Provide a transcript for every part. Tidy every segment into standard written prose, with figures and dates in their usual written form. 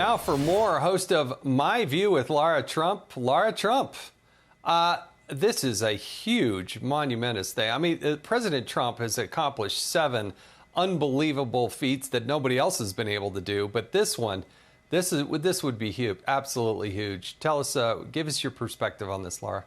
Now for more, host of My View with Lara Trump. Lara Trump, this is a huge, monumentous thing. I mean, President Trump has accomplished 7 unbelievable feats that nobody else has been able to do. But this one, this would be huge, absolutely huge. Tell us, give us your perspective on this, Lara.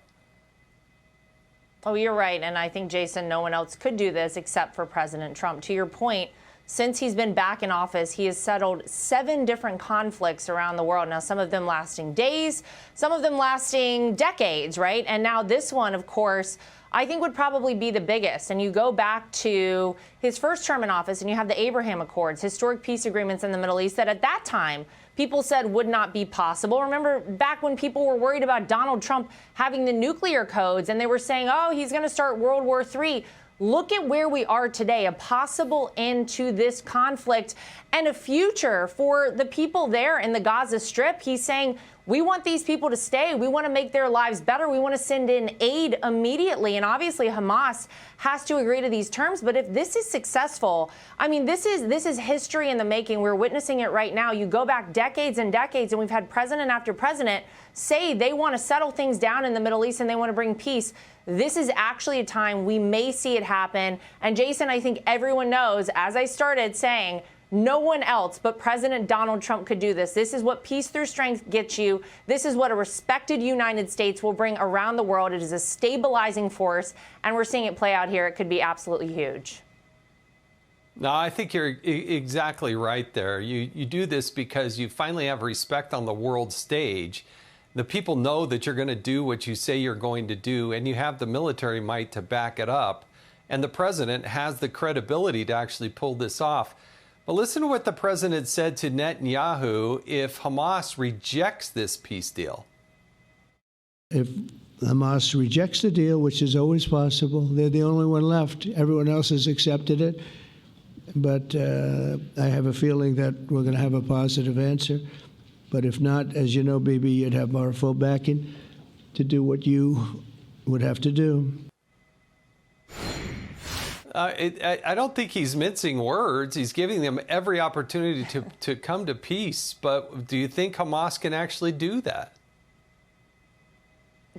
Oh, you're right. And I think, Jason, no one else could do this except for President Trump. To your point, since he's been back in office, he has settled 7 different conflicts around the world. Now, some of them lasting days, some of them lasting decades, right? And now this one, of course, I think would probably be the biggest. And you go back to his first term in office and you have the Abraham Accords, historic peace agreements in the Middle East that at that time people said would not be possible. Remember back when people were worried about Donald Trump having the nuclear codes and they were saying, oh, he's going to start World War III. Look at where we are today, a possible end to this conflict and a future for the people there in the Gaza Strip. He's saying, we want these people to stay. We want to make their lives better. We want to send in aid immediately. And obviously, Hamas has to agree to these terms. But if this is successful, I mean, this is history in the making. We're witnessing it right now. You go back decades and decades, and we've had president after president say they want to settle things down in the Middle East and they want to bring peace. This is actually a time we may see it happen. And Jason, I think everyone knows, as I started saying, no one else but President Donald Trump could do this. This is what peace through strength gets you. This is what a respected United States will bring around the world. It is a stabilizing force, and we're seeing it play out here. It could be absolutely huge. No, I think you're exactly right there. You do this because you finally have respect on the world stage. The people know that you're going to do what you say you're going to do, and you have the military might to back it up. And the president has the credibility to actually pull this off. But listen to what the president said to Netanyahu if Hamas rejects this peace deal. If Hamas rejects the deal, which is always possible, they're the only one left. Everyone else has accepted it. But I have a feeling that we're going to have a positive answer. But if not, as you know, Bibi, you'd have our full backing to do what you would have to do. I don't think he's mincing words. He's giving them every opportunity to come to peace. But do you think Hamas can actually do that?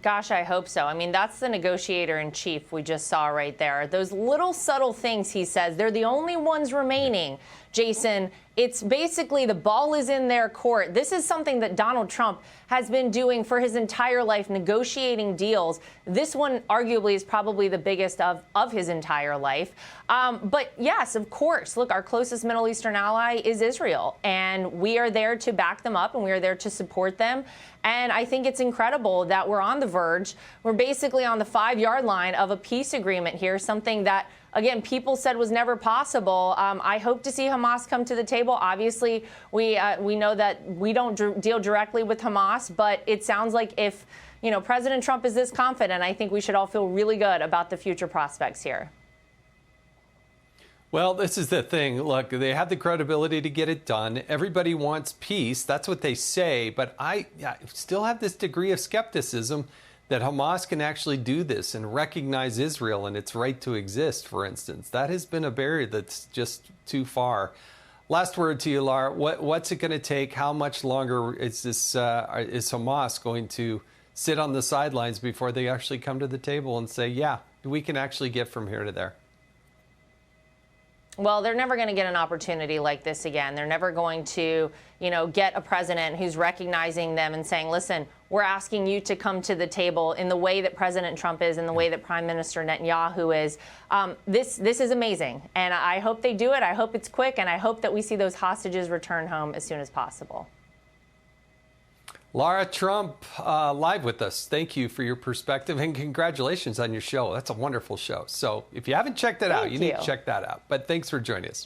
Gosh, I hope so. I mean, that's the negotiator in chief we just saw right there. Those little subtle things he says, they're the only ones remaining. Jason, it's basically the ball is in their court. This is something that Donald Trump has been doing for his entire life, negotiating deals. This one arguably is probably the biggest of his entire life. But yes, of course, look, our closest Middle Eastern ally is Israel, and we are there to back them up and we are there to support them. And I think it's incredible that we're on the verge. We're basically on the 5-yard line of a peace agreement here, something that, again, people said was never possible. I hope to see Hamas come to the table. Obviously, we know that we don't deal directly with Hamas, but it sounds like if, you know, President Trump is this confident, I think we should all feel really good about the future prospects here. Well, this is the thing. Look, they have the credibility to get it done. Everybody wants peace. That's what they say. But I still have this degree of skepticism that Hamas can actually do this and recognize Israel and its right to exist, for instance. That has been a barrier that's just too far. Last word to you, Lara. What's it going to take? How much longer is Hamas going to sit on the sidelines before they actually come to the table and say, yeah, we can actually get from here to there? Well, they're never going to get an opportunity like this again. They're never going to, you know, get a president who's recognizing them and saying, listen, we're asking you to come to the table in the way that President Trump is, in the way that Prime Minister Netanyahu is. This is amazing. And I hope they do it. I hope it's quick. And I hope that we see those hostages return home as soon as possible. Lara Trump, live with us. Thank you for your perspective and congratulations on your show. That's a wonderful show. So if you haven't checked it out, you need to check that out. But thanks for joining us.